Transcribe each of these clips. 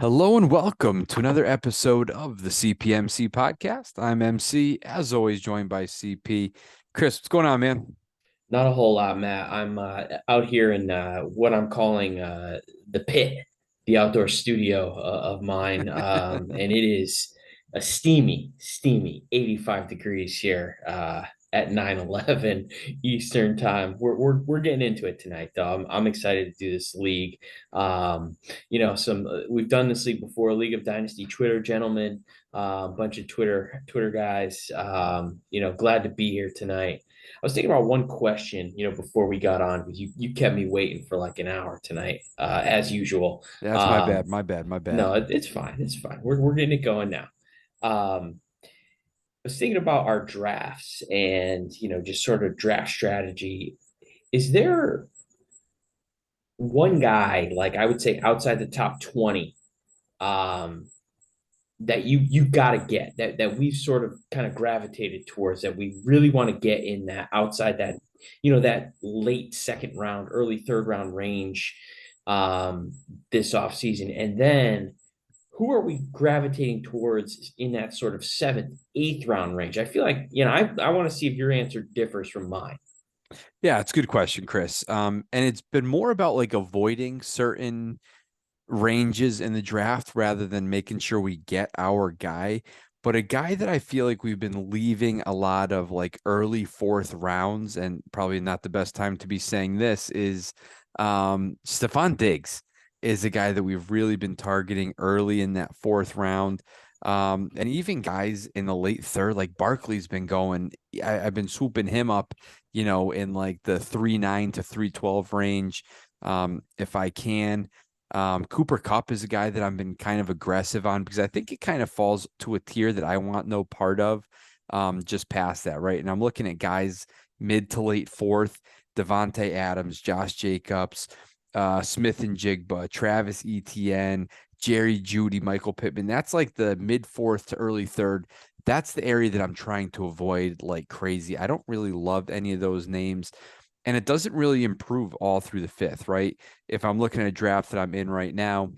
Hello and welcome to another episode of the CPMC podcast. I'm MC, as always, joined by CP. Chris, what's going on, man? Not a whole lot, Matt. I'm out here in what I'm calling the pit, the outdoor studio of mine, and it is a steamy 85 degrees here at 9:11 Eastern time. We're getting into it tonight, though. I'm excited to do this league. Some we've done this league before, League of Dynasty Twitter gentlemen, a bunch of Twitter guys. Glad to be here tonight. I was thinking about one question, before we got on. You kept me waiting for like an hour tonight, as usual. That's my bad, my bad, my No, bad. it's fine. It's fine. We're getting it going now. I was thinking about our drafts and just sort of draft strategy. Is there one guy, like I would say, outside the top 20, um, that you got to get that we've sort of kind of gravitated towards, that we really want to get in that outside that that late second round, early third round range, this offseason? And then who are we gravitating towards in that sort of seventh, eighth round range? I feel like, I want to see if your answer differs from mine. Yeah, it's a good question, Chris. And it's been more about like avoiding certain ranges in the draft rather than making sure we get our guy. But a guy that I feel like we've been leaving a lot of like early fourth rounds, and probably not the best time to be saying this, is Stephon Diggs is a guy that we've really been targeting early in that fourth round. And even guys in the late third, like Barkley's been going. I've been swooping him up, in like the 3.9 to 3.12 range, if I can. Cooper Cup is a guy that I've been kind of aggressive on because I think it kind of falls to a tier that I want no part of, just past that, right? And I'm looking at guys mid to late fourth, Devontae Adams, Josh Jacobs, Smith and Jigba, Travis Etienne, Jerry Judy, Michael Pittman. That's like the mid fourth to early third. That's the area that I'm trying to avoid like crazy. I don't really love any of those names, and it doesn't really improve all through the fifth, right? If I'm looking at a draft that I'm in right now,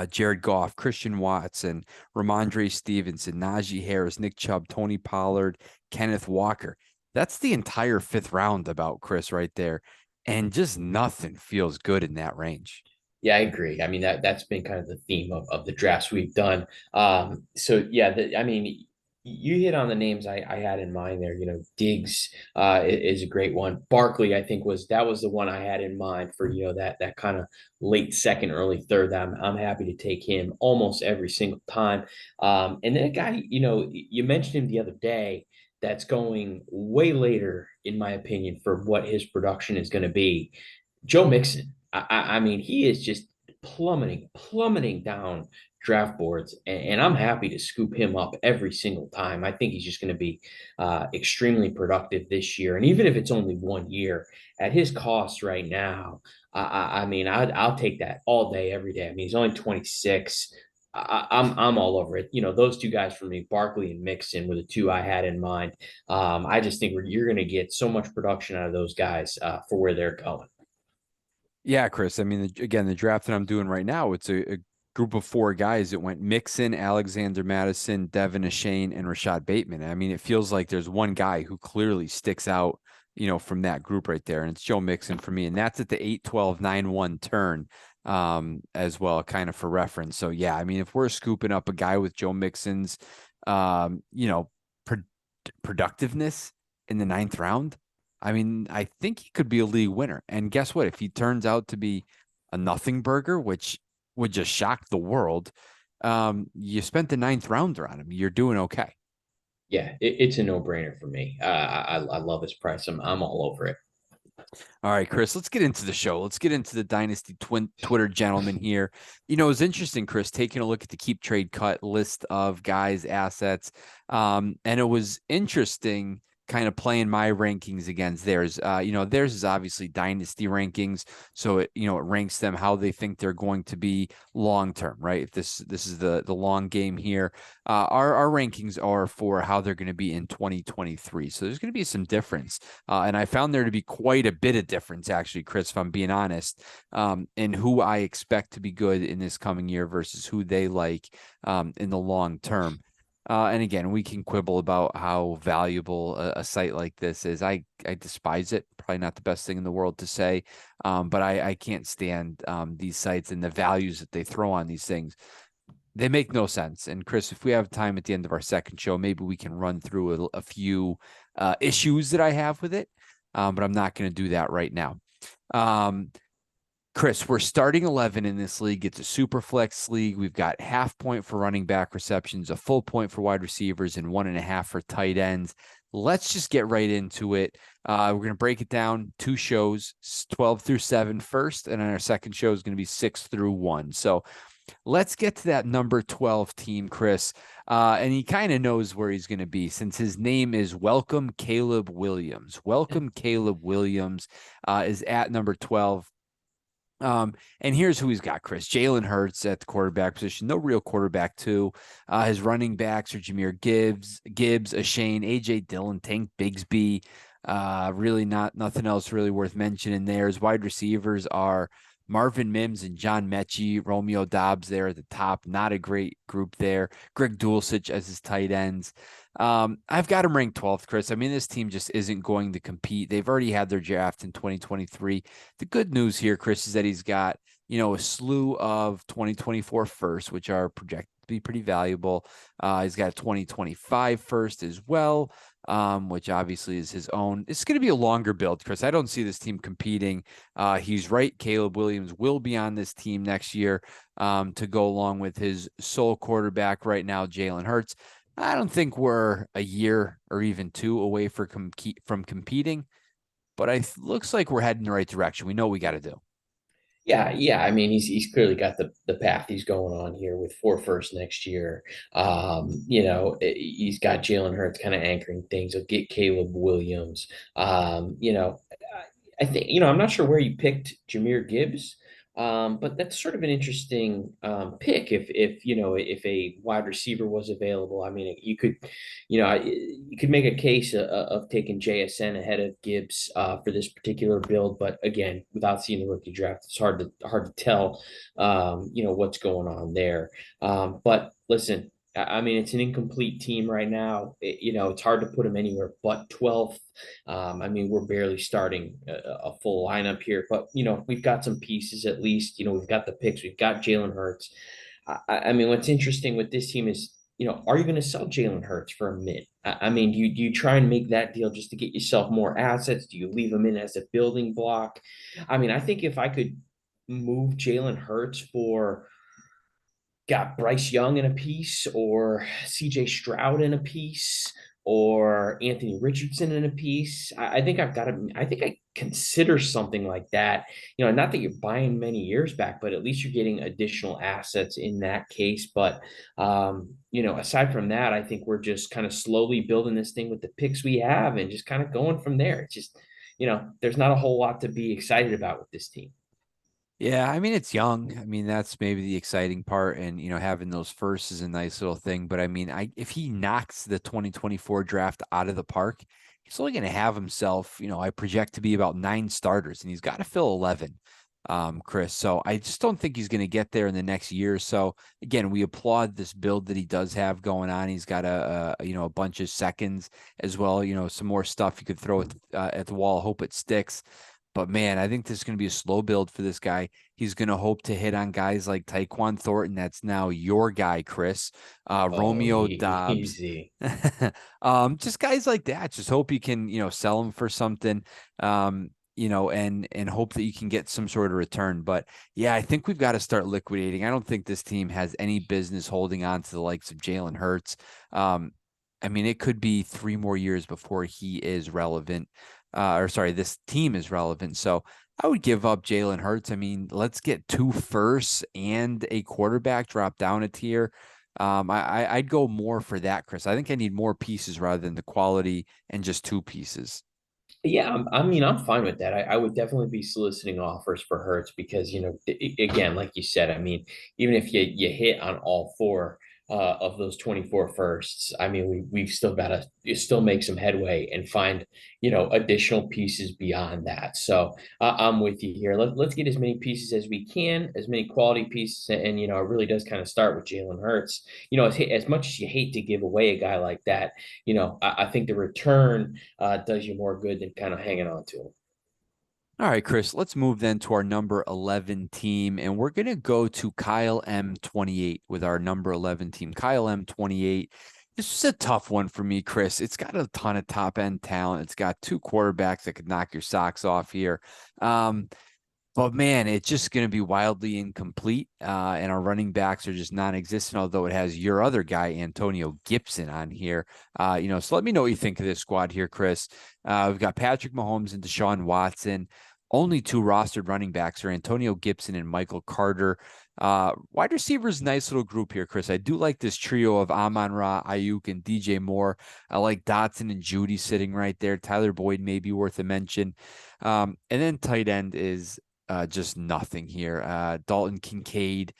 Jared Goff, Christian Watson, Ramondre Stevenson, Najee Harris, Nick Chubb, Tony Pollard, Kenneth Walker. That's the entire fifth round about Chris right there. And just nothing feels good in that range. Yeah, I agree. I mean, that's been kind of the theme of the drafts we've done. So yeah, I mean, you hit on the names I had in mind there. Diggs is a great one. Barkley, I think was the one I had in mind for that kind of late second, early third. I'm happy to take him almost every single time. And then a guy, you mentioned him the other day. That's going way later, in my opinion, for what his production is going to be. Joe Mixon. I mean, he is just plummeting down draft boards, and I'm happy to scoop him up every single time. I think he's just going to be extremely productive this year, and even if it's only 1 year, at his cost right now, I mean, I'll take that all day, every day. I mean, he's only 26. I'm all over it. Those two guys for me, Barkley and Mixon, were the two I had in mind. I just think you're going to get so much production out of those guys for where they're going. Yeah, Chris. I mean, again, the draft that I'm doing right now, it's a group of four guys that went Mixon, Alexander Madison, Devin Ashane, and Rashad Bateman. I mean, it feels like there's one guy who clearly sticks out, from that group right there, and it's Joe Mixon for me. And that's at the 8-12-9-1 turn, as well, kind of for reference. So yeah, I mean, if we're scooping up a guy with Joe Mixon's, um, you know, pro productiveness in the ninth round, I mean, I think he could be a league winner. And guess what? If he turns out to be a nothing burger, which would just shock the world, you spent the ninth rounder on him. You're doing okay. Yeah, it's a no brainer for me. I love his price. I'm all over it. All right, Chris, let's get into the show. Let's get into the Dynasty Twitter gentleman here. It's interesting, Chris, taking a look at the keep trade cut list of guys' assets. And it was interesting kind of playing my rankings against theirs. Theirs is obviously Dynasty rankings, so it ranks them how they think they're going to be long term, right? If this is the long game here, our rankings are for how they're going to be in 2023. So there's going to be some difference, and I found there to be quite a bit of difference, actually, Chris, if I'm being honest, in who I expect to be good in this coming year versus who they like in the long term. And again, we can quibble about how valuable a site like this is. I despise it. Probably not the best thing in the world to say, but I can't stand these sites and the values that they throw on these things. They make no sense. And Chris, if we have time at the end of our second show, maybe we can run through a few issues that I have with it. But I'm not going to do that right now. Chris, we're starting 11 in this league. It's a super flex league. We've got half point for running back receptions, a full point for wide receivers, and 1.5 for tight ends. Let's just get right into it. We're going to break it down 2 shows, 12 through 7 first, and then our second show is going to be 6 through 1. So let's get to that number 12 team, Chris. And he kind of knows where he's going to be since his name is Welcome Caleb Williams. Welcome Caleb Williams is at number 12. And here's who he's got, Chris. Jalen Hurts at the quarterback position. No real quarterback, too. His running backs are Jahmyr Gibbs, Ashane, AJ Dillon, Tank Bigsby. Really nothing else really worth mentioning there. His wide receivers are Marvin Mims and John Mechie, Romeo Dobbs there at the top. Not a great group there. Greg Dulcich as his tight ends. I've got him ranked 12th, Chris. I mean, this team just isn't going to compete. They've already had their draft in 2023. The good news here, Chris, is that he's got, a slew of 2024 firsts, which are projected to be pretty valuable. He's got a 2025 first as well, which obviously is his own. It's going to be a longer build, Chris. I don't see this team competing. He's right. Caleb Williams will be on this team next year to go along with his sole quarterback right now, Jalen Hurts. I don't think we're a year or even 2 away from competing, but it looks like we're heading in the right direction. We know what we got to do. Yeah. I mean, he's clearly got the path he's going on here with 4 firsts next year. He's got Jalen Hurts kind of anchoring things. He'll get Caleb Williams. I think, I'm not sure where you picked Jahmyr Gibbs, but that's sort of an interesting pick if a wide receiver was available. I mean, you could make a case of taking JSN ahead of Gibbs for this particular build, but again, without seeing the rookie draft, it's hard to tell, what's going on there. But listen, I mean, it's an incomplete team right now. It's hard to put them anywhere but 12th. I mean, we're barely starting a full lineup here, but we've got some pieces at least. We've got the picks. We've got Jalen Hurts. I mean, what's interesting with this team is, are you going to sell Jalen Hurts for a mid? I mean, do you try and make that deal just to get yourself more assets? Do you leave him in as a building block? I mean, I think if I could move Jalen Hurts for got Bryce Young in a piece or CJ Stroud in a piece or Anthony Richardson in a piece. I think I think I consider something like that. Not that you're buying many years back, but at least you're getting additional assets in that case. But aside from that, I think we're just kind of slowly building this thing with the picks we have and just kind of going from there. It's just, there's not a whole lot to be excited about with this team. Yeah, I mean it's young. I mean that's maybe the exciting part, and having those firsts is a nice little thing. But I mean, if he knocks the 2024 draft out of the park, he's only going to have himself, I project to be about 9 starters, and he's got to fill 11, Chris. So I just don't think he's going to get there in the next year or so. Again, we applaud this build that he does have going on. He's got a bunch of seconds as well. Some more stuff you could throw at the wall. Hope it sticks. But man, I think this is going to be a slow build for this guy. He's going to hope to hit on guys like Tyquan Thornton. That's now your guy, Chris. Oh, Romeo Dobbs. easy. Just guys like that. Just hope you can, sell them for something. And hope that you can get some sort of return. But yeah, I think we've got to start liquidating. I don't think this team has any business holding on to the likes of Jalen Hurts. I mean, it could be 3 more years before he is relevant. This team is relevant. So I would give up Jalen Hurts. I mean, let's get 2 firsts and a quarterback, drop down a tier. I'd go more for that, Chris. I think I need more pieces rather than the quality and just two pieces. Yeah, I mean, I'm fine with that. I would definitely be soliciting offers for Hertz because, again, like you said, I mean, even if you hit on all four of those 24 firsts, I mean, we've still got to still make some headway and find, additional pieces beyond that. So I'm with you here. Let's get as many pieces as we can, as many quality pieces. And, it really does kind of start with Jalen Hurts. As much as you hate to give away a guy like that, I think the return does you more good than kind of hanging on to them. All right, Chris, let's move then to our number 11 team, and we're going to go to Kyle M28 with our number 11 team. Kyle M28. This is a tough one for me, Chris. It's got a ton of top end talent. It's got two quarterbacks that could knock your socks off here. Um, but man, it's just going to be wildly incomplete. And our running backs are just non existent, although it has your other guy, Antonio Gibson, on here. So let me know what you think of this squad here, Chris. We've got Patrick Mahomes and Deshaun Watson. Only two rostered running backs are Antonio Gibson and Michael Carter. Wide receivers, nice little group here, Chris. I do like this trio of Amon-Ra, Ayuk, and DJ Moore. I like Dotson and Judy sitting right there. Tyler Boyd may be worth a mention. And then tight end is just nothing here. Dalton Kincaid,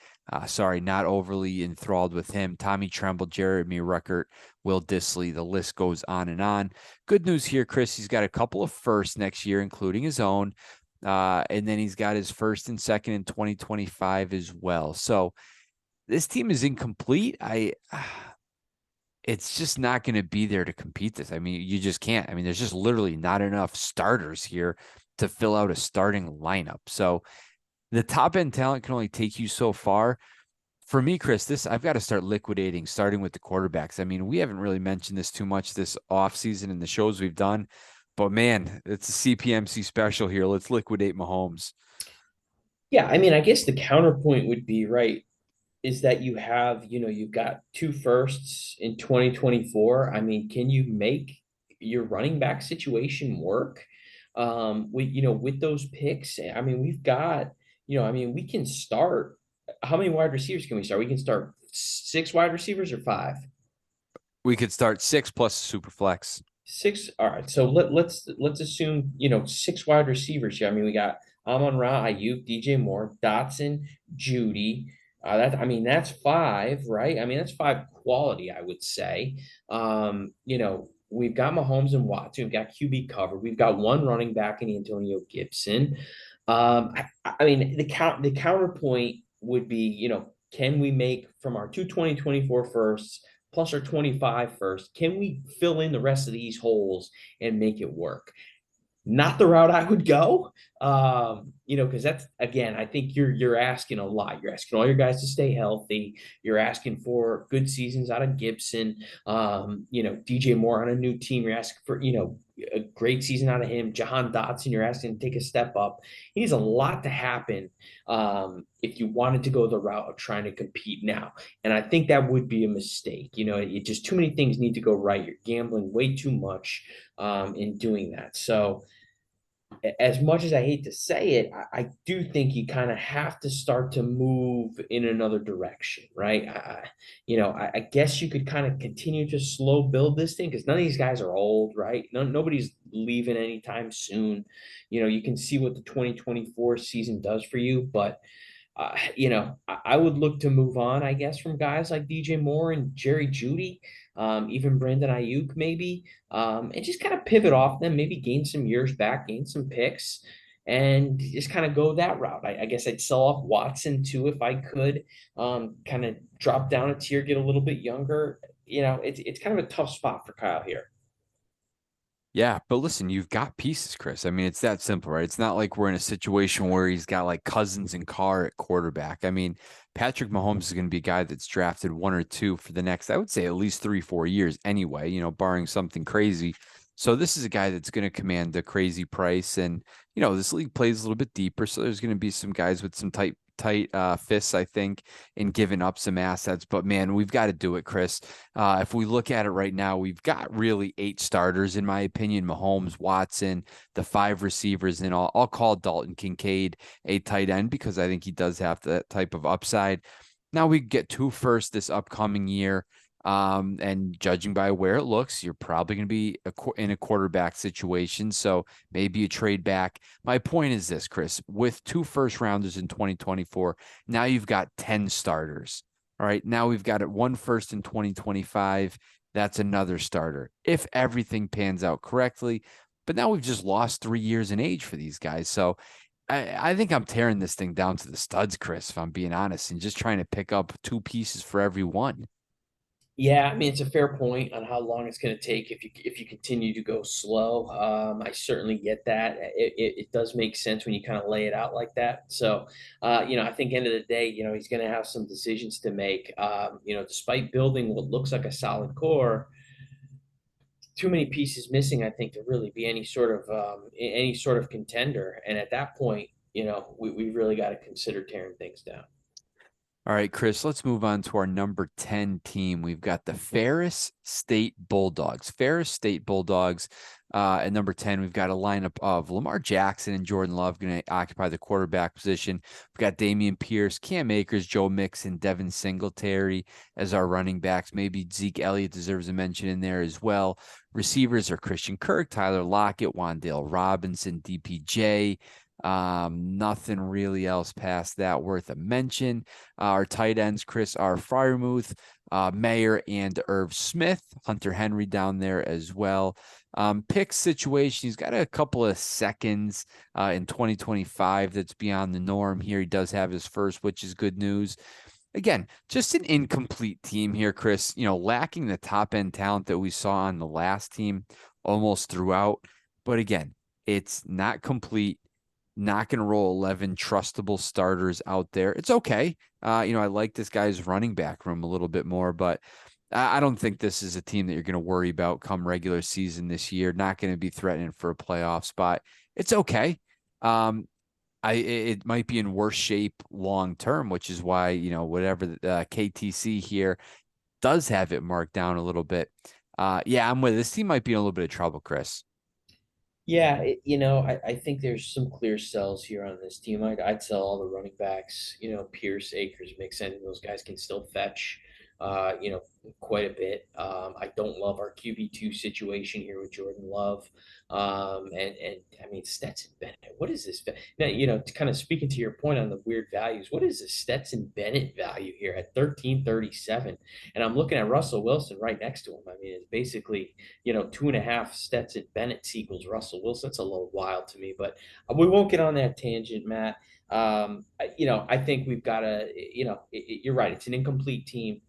sorry, not overly enthralled with him. Tommy Tremble, Jeremy Ruckert, Will Disley. The list goes on and on. Good news here, Chris. He's got a couple of firsts next year, including his own. And then he's got his first and second in 2025 as well. So this team is incomplete. It's just not going to be there to compete this. I mean, you just can't. I mean, there's just literally not enough starters here to fill out a starting lineup. So the top end talent can only take you so far. For me, Chris, this I've got to start liquidating, starting with the quarterbacks. I mean, we haven't really mentioned this too much this offseason in the shows we've done, but man, it's a CPMC special here. Let's liquidate Mahomes. Yeah, I mean, I guess the counterpoint would be right is that you've got two firsts in 2024. I mean, can you make your running back situation work? With those picks, I mean, we can start. How many wide receivers can we start? We can start six wide receivers or five. We could start six plus super flex. Six. All right. So let's assume, six wide receivers here. I mean, we got Amon-Ra, Ayuk, DJ Moore, Dotson, Judy. That's five, right? I mean, that's five quality, I would say. We've got Mahomes and Watson. We've got QB covered. We've got one running back in Antonio Gibson. I mean, the counterpoint would be, can we make from our two 2024 firsts plus our 25 first, can we fill in the rest of these holes and make it work? Not the route I would go. Because that's again, I think you're asking a lot. You're asking all your guys to stay healthy. You're asking for good seasons out of Gibson. DJ Moore on a new team. You're asking for, a great season out of him. Jahan Dotson, you're asking to take a step up. He needs a lot to happen if you wanted to go the route of trying to compete now. And I think that would be a mistake. It just too many things need to go right. You're gambling way too much in doing that. So as much as I hate to say it, I do think you kind of have to start to move in another direction, right? I guess you could kind of continue to slow build this thing because none of these guys are old, right? Nobody's leaving anytime soon. You can see what the 2024 season does for you, but I would look to move on, I guess, from guys like DJ Moore and Jerry Judy, even Brandon Ayuk, maybe, and just kind of pivot off them, maybe gain some years back, gain some picks, and just kind of go that route. I guess I'd sell off Watson too if I could, kind of drop down a tier, get a little bit younger. It's kind of a tough spot for Kyle here. Yeah, but listen, you've got pieces, Chris. I mean, it's that simple, right? It's not like we're in a situation where he's got like Cousins and Carr at quarterback. I mean, Patrick Mahomes is going to be a guy that's drafted one or two for the next, I would say, at least 3, 4 years anyway, barring something crazy. So this is a guy that's going to command a crazy price. And, this league plays a little bit deeper. So there's going to be some guys with some tight fists, I think, in giving up some assets. But man, we've got to do it, Chris. If we look at it right now, we've got really 8 starters, in my opinion. Mahomes, Watson, the 5 receivers, and I'll call Dalton Kincaid a tight end because I think he does have that type of upside. Now we get two first this upcoming year. And judging by where it looks, you're probably going to be in a quarterback situation. So maybe a trade back. My point is this, Chris, with two first rounders in 2024, now you've got 10 starters. All right. Now we've got it one first in 2025. That's another starter if everything pans out correctly. But now we've just lost 3 years in age for these guys. So I think I'm tearing this thing down to the studs, Chris, if I'm being honest, and just trying to pick up two pieces for every one. Yeah, I mean it's a fair point on how long it's going to take if you continue to go slow. I certainly get that. It does make sense when you kind of lay it out like that. So, I think end of the day, he's going to have some decisions to make. Despite building what looks like a solid core, too many pieces missing, I think, to really be any sort of contender. And at that point, we really got to consider tearing things down. All right, Chris, let's move on to our number 10 team. We've got the Ferris State Bulldogs. Ferris State Bulldogs at number 10, we've got a lineup of Lamar Jackson and Jordan Love going to occupy the quarterback position. We've got Damian Pierce, Cam Akers, Joe Mixon, Devin Singletary as our running backs. Maybe Zeke Elliott deserves a mention in there as well. Receivers are Christian Kirk, Tyler Lockett, Wandale Robinson, DPJ. Nothing really else past that worth a mention. Our tight ends, Chris R. Fryermuth, Mayer, and Irv Smith. Hunter Henry down there as well. Pick situation, he's got a couple of seconds in 2025 that's beyond the norm here. He does have his first, which is good news. Again, just an incomplete team here, Chris. Lacking the top end talent that we saw on the last team almost throughout. But again, it's not complete. Not going to roll 11 trustable starters out there. It's okay. I like this guy's running back room a little bit more, but I don't think this is a team that you're going to worry about come regular season this year. Not going to be threatening for a playoff spot. It's okay. It might be in worse shape long term, which is why whatever the KTC here does have it marked down a little bit. Yeah, I'm with this team. Might be in a little bit of trouble, Chris. Yeah, I think there's some clear sells here on this team. I'd sell all the running backs, Pierce, Akers, Mixon, those guys can still fetch, uh, you know, quite a bit. I don't love our QB2 situation here with Jordan Love. And I mean, Stetson Bennett, what is this? Now, kind of speaking to your point on the weird values, what is the Stetson Bennett value here at 1337? And I'm looking at Russell Wilson right next to him. I mean, it's basically, 2.5 Stetson Bennett equals Russell Wilson. That's a little wild to me, but we won't get on that tangent, Matt. I think we've got to, you're right. It's an incomplete team,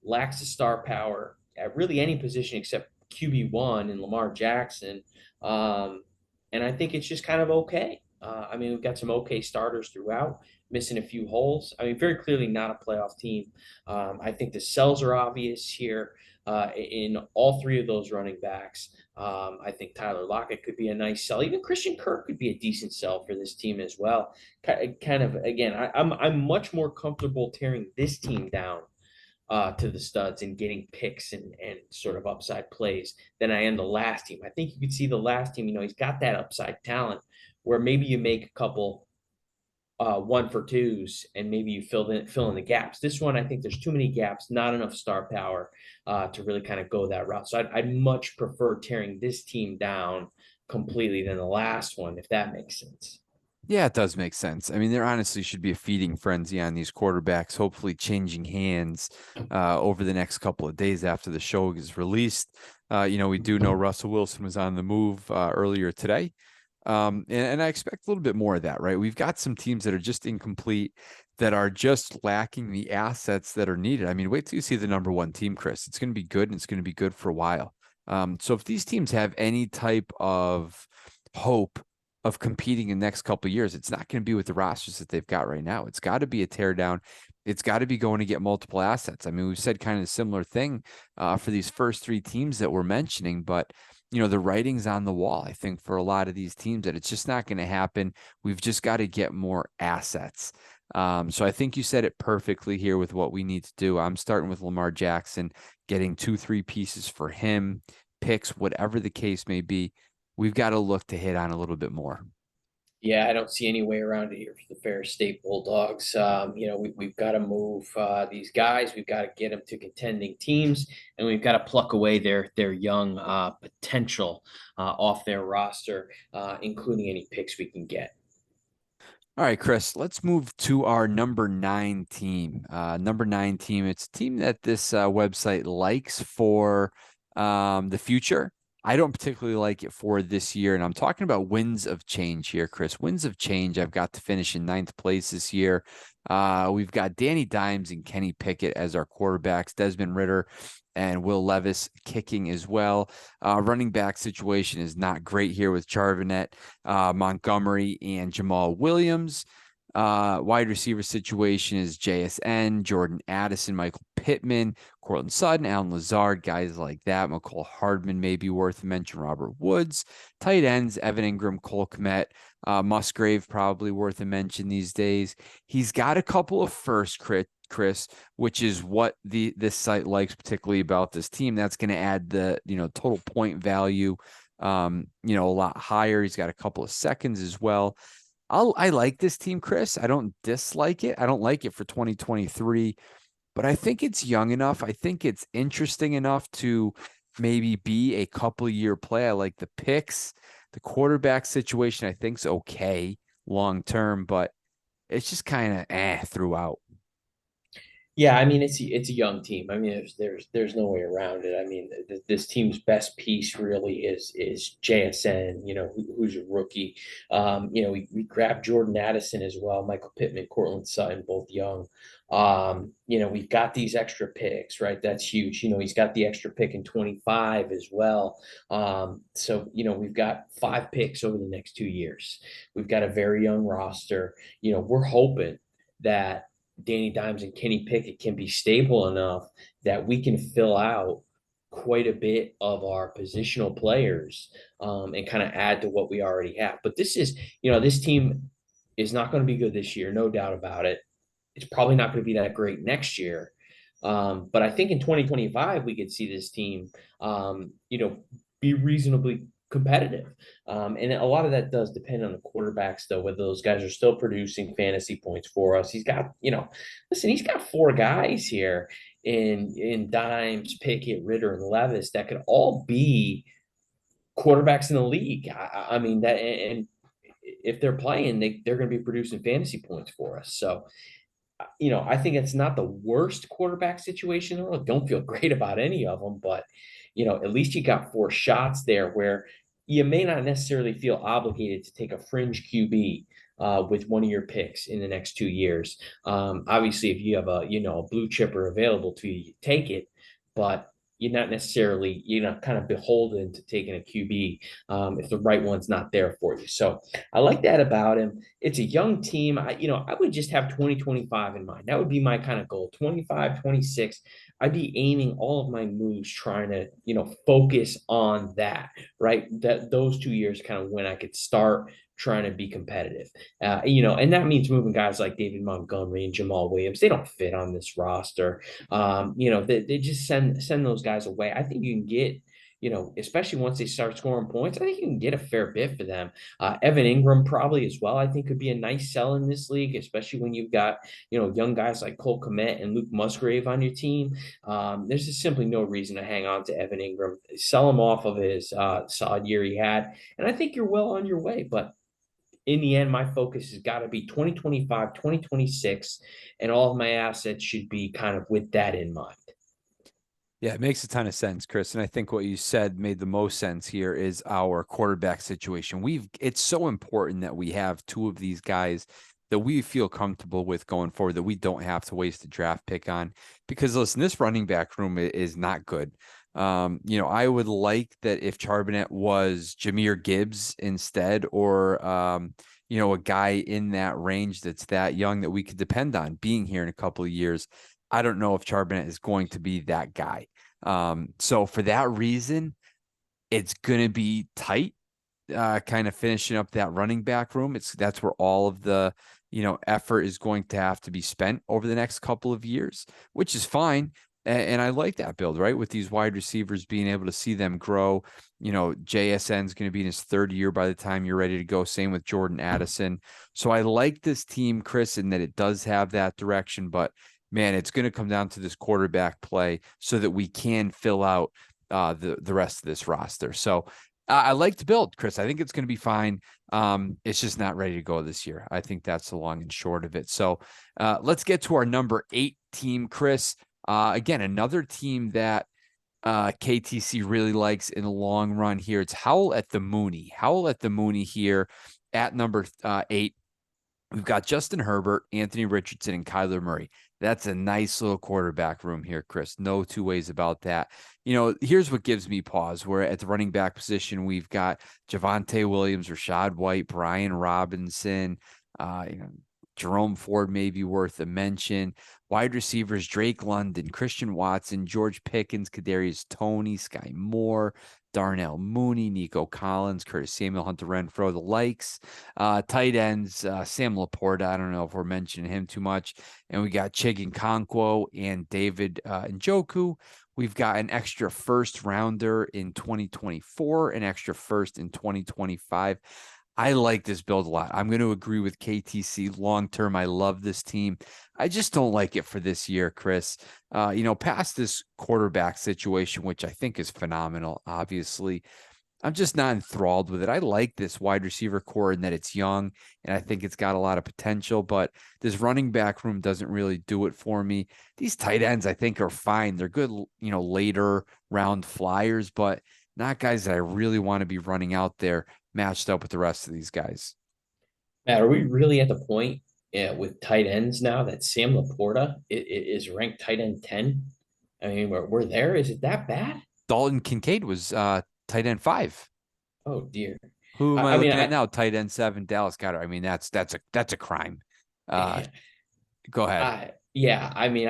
lacks the star power at really any position except QB1 and Lamar Jackson. Um, and I think it's just kind of okay. I mean, we've got some okay starters throughout, missing a few holes. I mean, very clearly not a playoff team. I think the sells are obvious here in all three of those running backs. I think Tyler Lockett could be a nice sell. Even Christian Kirk could be a decent sell for this team as well. Kind of again, I'm much more comfortable tearing this team down to the studs and getting picks and sort of upside plays than I am the last team. I think you could see the last team. He's got that upside talent where maybe you make a couple one for twos and maybe you fill in the gaps. This one, I think there's too many gaps, not enough star power to really kind of go that route. So I'd much prefer tearing this team down completely than the last one, if that makes sense. Yeah, it does make sense. I mean, there honestly should be a feeding frenzy on these quarterbacks, hopefully changing hands over the next couple of days after the show is released. We do know Russell Wilson was on the move earlier today. And I expect a little bit more of that, right? We've got some teams that are just incomplete, that are just lacking the assets that are needed. I mean, wait till you see the number one team, Chris. It's going to be good, and it's going to be good for a while. So if these teams have any type of hope of competing in the next couple of years, it's not going to be with the rosters that they've got right now. It's got to be a teardown. It's got to be going to get multiple assets. I mean, we've said kind of a similar thing for these first three teams that we're mentioning, but the writing's on the wall, I think, for a lot of these teams, that it's just not going to happen. We've just got to get more assets. So I think you said it perfectly here with what we need to do. I'm starting with Lamar Jackson, getting 2-3 pieces for him, picks, whatever the case may be. We've got to look to hit on a little bit more. Yeah, I don't see any way around it here for the Ferris State Bulldogs. We've got to move these guys. We've got to get them to contending teams, and we've got to pluck away their young potential off their roster, including any picks we can get. All right, Chris, let's move to our number 9 team. Number 9 team, it's a team that this website likes for the future. I don't particularly like it for this year, and I'm talking about Winds of Change here, Chris. Winds of Change, I've got to finish in ninth place this year. We've got Danny Dimes and Kenny Pickett as our quarterbacks, Desmond Ritter and Will Levis kicking as well. Running back situation is not great here with Charvanet, Montgomery, and Jamal Williams. Wide receiver situation is JSN, Jordan Addison, Michael Pittman, Cortland Sutton, Alan Lazard, guys like that. McCall Hardman may be worth a mention. Robert Woods. Tight ends, Evan Ingram, Cole Kmet, Musgrave, probably worth a mention these days. He's got a couple of first Chris, which is what this site likes particularly about this team. That's going to add the total point value a lot higher. He's got a couple of seconds as well. I like this team, Chris. I don't dislike it. I don't like it for 2023, but I think it's young enough. I think it's interesting enough to maybe be a couple year play. I like the picks. The quarterback situation I think's okay long term, but it's just kind of throughout. Yeah, I mean it's a young team. I mean there's no way around it. I mean this team's best piece really is JSN, who's a rookie. We grabbed Jordan Addison as well, Michael Pittman, Cortland Sutton, both young. We've got these extra picks, right? That's huge. He's got the extra pick in 25 as well. We've got 5 picks over the next 2 years. We've got a very young roster. We're hoping that Danny Dimes and Kenny Pickett can be stable enough that we can fill out quite a bit of our positional players and kind of add to what we already have. But this team is not going to be good this year, no doubt about it. It's probably not going to be that great next year. But I think in 2025, we could see this team, be reasonably competitive. And a lot of that does depend on the quarterbacks, though, whether those guys are still producing fantasy points for us. Listen, he's got 4 guys here in Dimes, Pickett, Ritter, and Levis that could all be quarterbacks in the league. I mean that, and if they're playing, they're going to be producing fantasy points for us. So I think it's not the worst quarterback situation in the world. Don't feel great about any of them, but at least you got 4 shots there where you may not necessarily feel obligated to take a fringe QB with one of your picks in the next 2 years. Obviously, if you have a blue chipper available to you, take it, but you're not kind of beholden to taking a QB if the right one's not there for you. So I like that about him. It's a young team. I would just have 2025 in mind. That would be my kind of goal. 25, 26. I'd be aiming all of my moves trying to, focus on that, right? That those 2 years kind of when I could start trying to be competitive. And that means moving guys like David Montgomery and Jamal Williams. They don't fit on this roster. They just send those guys away. I think you can get, especially once they start scoring points, I think you can get a fair bit for them. Evan Ingram probably as well, I think could be a nice sell in this league, especially when you've got, young guys like Cole Kmet and Luke Musgrave on your team. There's just simply no reason to hang on to Evan Ingram. Sell him off of his solid year he had. And I think you're well on your way. But in the end, my focus has got to be 2025, 2026, and all of my assets should be kind of with that in mind. Yeah, it makes a ton of sense, Chris. And I think what you said made the most sense here is our quarterback situation. It's so important that we have 2 of these guys that we feel comfortable with going forward, that we don't have to waste a draft pick on. Because listen, this running back room is not good. I would like that if Charbonnet was Jahmyr Gibbs instead, or a guy in that range that's that young that we could depend on being here in a couple of years. I don't know if Charbonnet is going to be that guy. So for that reason, it's going to be tight, kind of finishing up that running back room. That's where all of the, effort is going to have to be spent over the next couple of years, which is fine. And I like that build, right? With these wide receivers being able to see them grow. JSN is going to be in his third year by the time you're ready to go. Same with Jordan Addison. So I like this team, Chris, in that it does have that direction, but man, it's going to come down to this quarterback play so that we can fill out the rest of this roster. So I like the build, Chris. I think it's going to be fine. It's just not ready to go this year. I think that's the long and short of it. So let's get to our number 8 team, Chris. Again, another team that KTC really likes in the long run here. It's Howl at the Mooney. Howl at the Mooney here at number 8. We've got Justin Herbert, Anthony Richardson, and Kyler Murray. That's a nice little quarterback room here, Chris. No two ways about that. Here's what gives me pause. We're at the running back position. We've got Javonte Williams, Rashad White, Brian Robinson, Jerome Ford may be worth a mention. Wide receivers, Drake London, Christian Watson, George Pickens, Kadarius Toney, Sky Moore, Darnell Mooney, Nico Collins, Curtis Samuel, Hunter Renfrow, the likes. Tight ends, Sam Laporta. I don't know if we're mentioning him too much. And we got Chig and David Njoku. We've got an extra first rounder in 2024, an extra first in 2025. I like this build a lot. I'm going to agree with KTC long term. I love this team. I just don't like it for this year, Chris. Past this quarterback situation, which I think is phenomenal, obviously, I'm just not enthralled with it. I like this wide receiver core in that it's young and I think it's got a lot of potential, but this running back room doesn't really do it for me. These tight ends, I think, are fine. They're good, later round flyers, but not guys that I really want to be running out there matched up with the rest of these guys. Matt, are we really at the point with tight ends now that Sam Laporta is ranked tight end 10? I mean, we're there. Is it that bad? Dalton Kincaid was tight end 5. Oh dear. Who am I I mean, looking at now? Tight end 7, Dallas Goedert. I mean, that's a crime. Uh, go ahead. Yeah. I mean,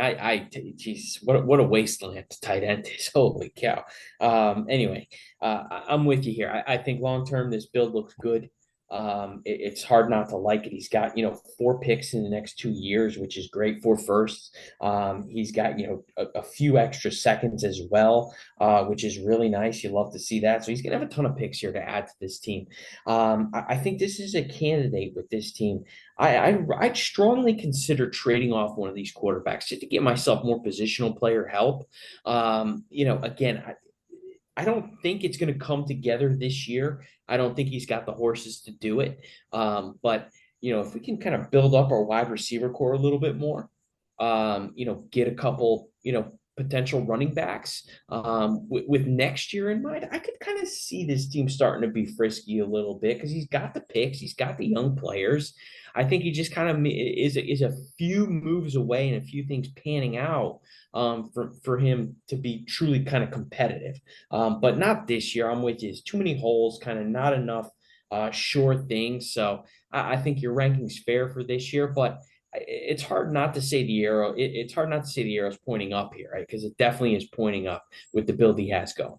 geez, what a wasteland tight end is. Holy cow. Anyway, I'm with you here. I think long term this build looks good. It's hard not to like it. He's got 4 picks in the next 2 years, which is great. 4 firsts. He's got a few extra seconds as well, which is really nice. You love to see that. So he's gonna have a ton of picks here to add to this team. I think this is a candidate with this team. I'd strongly consider trading off one of these quarterbacks just to get myself more positional player help. Again, I don't think it's going to come together this year. I don't think he's got the horses to do it. But if we can kind of build up our wide receiver core a little bit more, get a couple, potential running backs with next year in mind, I could kind of see this team starting to be frisky a little bit because he's got the picks, he's got the young players. I think he just kind of is a few moves away and a few things panning out for him to be truly kind of competitive. But not this year. I'm with you. There's too many holes, kind of not enough sure things. So I think your ranking's fair for this year, but it's hard not to say the arrow. It's hard not to say the arrow's pointing up here, right? Because it definitely is pointing up with the build he has going.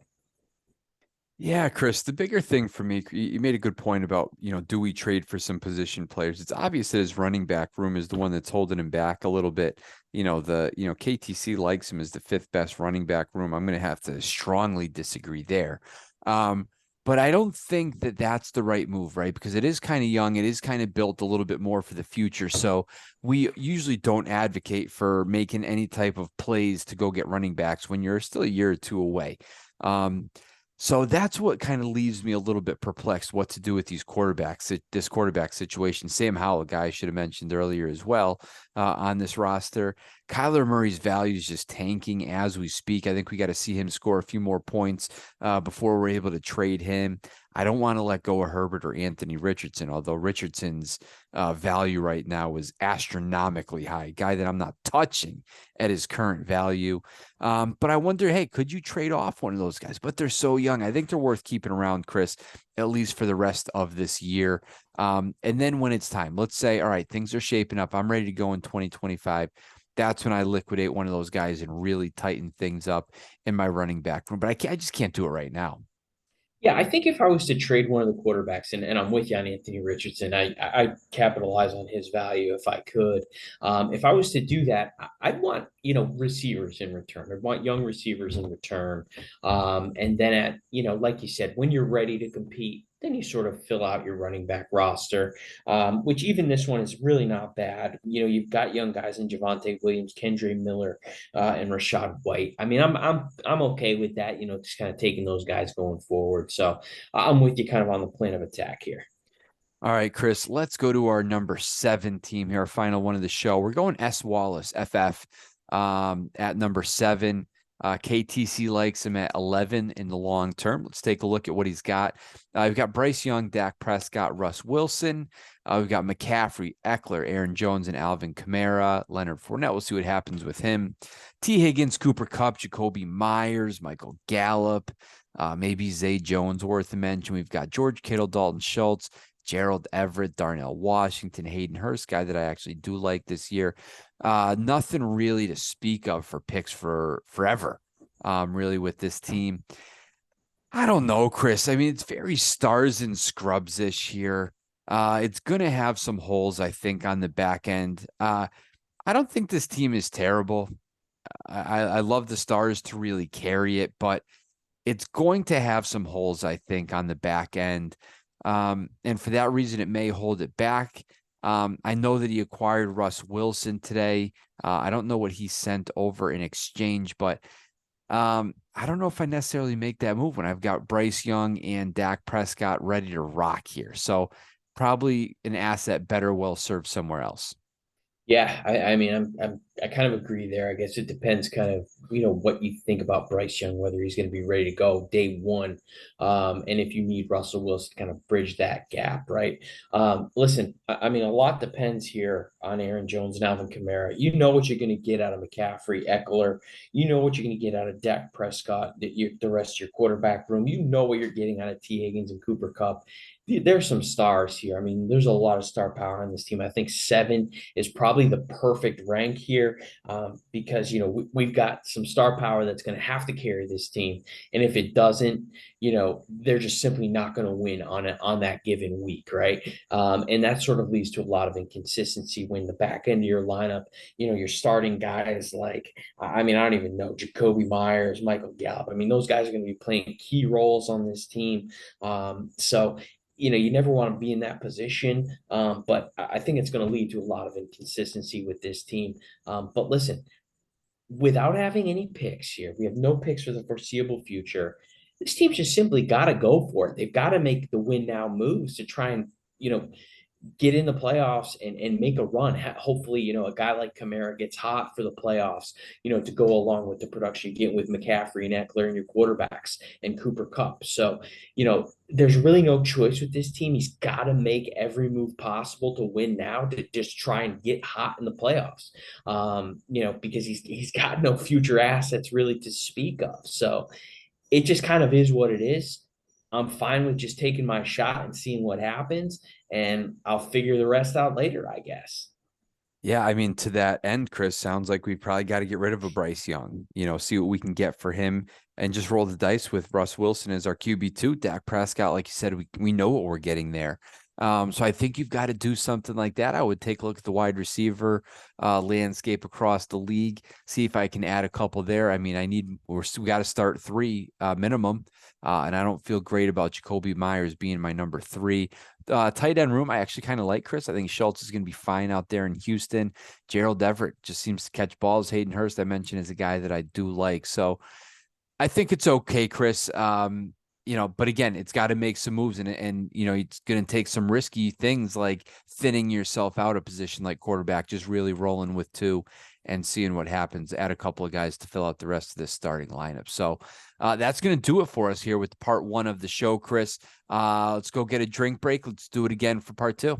Yeah, Chris, the bigger thing for me, you made a good point about, do we trade for some position players? It's obvious that his running back room is the one that's holding him back a little bit. KTC likes him as the 5th best running back room. I'm going to have to strongly disagree there. But I don't think that that's the right move, right? Because it is kind of young. It is kind of built a little bit more for the future. So we usually don't advocate for making any type of plays to go get running backs when you're still a year or two away. So that's what kind of leaves me a little bit perplexed what to do with these quarterbacks, this quarterback situation. Sam Howell, a guy I should have mentioned earlier as well on this roster. Kyler Murray's value is just tanking as we speak. I think we got to see him score a few more points before we're able to trade him. I don't want to let go of Herbert or Anthony Richardson, although Richardson's value right now is astronomically high, a guy that I'm not touching at his current value. But I wonder, hey, could you trade off one of those guys? But they're so young. I think they're worth keeping around, Chris, at least for the rest of this year. And then when it's time, let's say, all right, things are shaping up. I'm ready to go in 2025. That's when I liquidate one of those guys and really tighten things up in my running back room. But I just can't do it right now. Yeah, I think if I was to trade one of the quarterbacks, and I'm with you on Anthony Richardson, I capitalize on his value if I could. If I was to do that, I'd want receivers in return. I'd want young receivers in return, and then like you said, when you're ready to compete, then you sort of fill out your running back roster, which even this one is really not bad. You've got young guys in Javonte Williams, Kendre Miller, and Rashad White. I mean, I'm okay with that. Just kind of taking those guys going forward. So I'm with you kind of on the plan of attack here. All right, Chris, let's go to our number 7 team here, our final one of the show. We're going S. Wallace, FF, at number 7. KTC likes him at 11 in the long term. Let's take a look at what he's got. We've got Bryce Young, Dak Prescott, Russ Wilson. We've got McCaffrey, Eckler, Aaron Jones, and Alvin Kamara. Leonard Fournette, we'll see what happens with him. T. Higgins, Cooper Kupp, Jacoby Myers, Michael Gallup, maybe Zay Jones worth a mention. We've got George Kittle, Dalton Schultz, Gerald Everett, Darnell Washington, Hayden Hurst, guy that I actually do like this year. Nothing really to speak of for picks for forever, really, with this team. I don't know, Chris. I mean, it's very stars and scrubs this year. It's going to have some holes, I think, on the back end. I don't think this team is terrible. I love the stars to really carry it, but it's going to have some holes, I think, on the back end. And for that reason, it may hold it back. I know that he acquired Russ Wilson today. I don't know what he sent over in exchange, but I don't know if I necessarily make that move when I've got Bryce Young and Dak Prescott ready to rock here. So probably an asset better well served somewhere else. Yeah, I mean, I kind of agree there. I guess it depends kind of, what you think about Bryce Young, whether he's going to be ready to go day one. And if you need Russell Wilson to kind of bridge that gap, right? Listen, I mean, a lot depends here on Aaron Jones and Alvin Kamara. You know what you're going to get out of McCaffrey, Eckler. You know what you're going to get out of Dak Prescott, the rest of your quarterback room. You know what you're getting out of T. Higgins and Cooper Kupp. There's some stars here. I mean, there's a lot of star power on this team. I think 7 is probably the perfect rank here, because we've got some star power that's going to have to carry this team, and if it doesn't, they're just simply not going to win on that given week, right? And that sort of leads to a lot of inconsistency when the back end of your lineup, you're starting guys like, I mean, I don't even know, Jacoby Myers, Michael Gallup. I mean, those guys are going to be playing key roles on this team. So you never want to be in that position. But I think it's going to lead to a lot of inconsistency with this team. But listen, without having any picks here, we have no picks for the foreseeable future. This team's just simply got to go for it. They've got to make the win now moves to try and, get in the playoffs and make a run. Hopefully, a guy like Kamara gets hot for the playoffs, to go along with the production you get with McCaffrey and Eckler and your quarterbacks and Cooper Kupp. So, there's really no choice with this team. He's got to make every move possible to win now to just try and get hot in the playoffs. Because he's got no future assets really to speak of. So it just kind of is what it is. I'm fine with just taking my shot and seeing what happens, and I'll figure the rest out later, I guess. Yeah, I mean, to that end, Chris, sounds like we probably got to get rid of a Bryce Young, see what we can get for him and just roll the dice with Russ Wilson as our QB2. Dak Prescott, like you said, we know what we're getting there. So I think you've got to do something like that. I would take a look at the wide receiver landscape across the league, see if I can add a couple there. I mean, we got to start 3 minimum, and I don't feel great about Jacoby Myers being my number 3. Tight end room, I actually kind of like, Chris. I think Schultz is going to be fine out there in Houston. Gerald Everett just seems to catch balls. Hayden Hurst, I mentioned, is a guy that I do like. So I think it's okay, Chris. But again, it's got to make some moves, and it's going to take some risky things like thinning yourself out a position like quarterback, just really rolling with 2 and seeing what happens. Add a couple of guys to fill out the rest of this starting lineup. So that's going to do it for us here with part 1 of the show, Chris. Let's go get a drink break. Let's do it again for part 2.